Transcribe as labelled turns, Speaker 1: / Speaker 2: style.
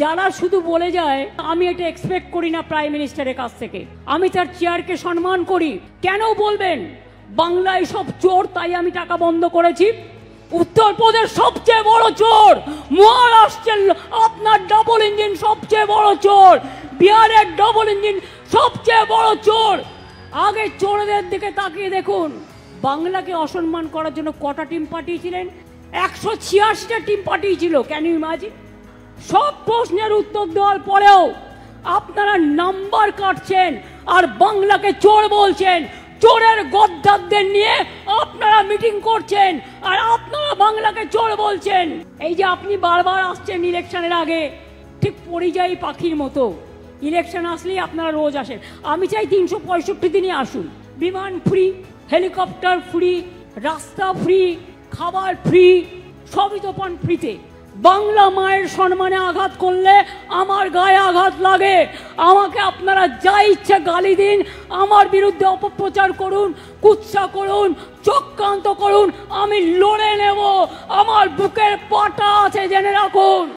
Speaker 1: যারা শুধু বলে যায় আমি এটা এক্সপেক্ট করি না প্রাইম মিনিস্টারের কাছ থেকে, আমি তার চেয়ারকে সম্মান করি। কেন বলবেন বাংলায় সব চোর তাই আমি টাকা বন্ধ করেছি? উত্তরপ্রদেশ সবচেয়ে বড় চোর, মহারাষ্ট্রের আপনার ডাবল ইঞ্জিন সবচেয়ে বড় চোর, বিহারের ডাবল ইঞ্জিন সবচেয়ে বড় চোর। আগে চোরদের দিকে তাকিয়ে দেখুন, বাংলাকে অসম্মান করার জন্য কটা টিম পাঠিয়েছিলেন? 186টা টিম পাঠিয়েছিল। Can you imagine? সব প্রশ্নের উত্তর দেওয়ার পরেও আপনারা নাম্বার কাটছেন আর বাংলাকে চোর বলছেন। চোরের গদ্দারদের নিয়ে আপনারা মিটিং করছেন আর আপনারা বাংলাকে চোর বলছেন। এই যে আপনি বারবার আসছেন ইলেকশনের আগে, ঠিক পরিযায়ী পাখির মতো। ইলেকশন আসলেই আপনারা রোজ আসেন। আমি চাই 365 দিনই আসুন। বিমান ফ্রি, হেলিকপ্টার ফ্রি, রাস্তা ফ্রি, খাবার ফ্রি, সবই তো পান ফ্রিতে। বাংলা মায়ের সম্মানে আঘাত করলে আমার গায়ে আঘাত লাগে। আমাকে আপনারা যা ইচ্ছা গালি দিন, আমার বিরুদ্ধে অপপ্রচার করুন, কুৎসা করুন, চক্রান্ত করুন, আমি লড়ে নেব। আমার বুকের পাটা আছে, জেনে রাখুন।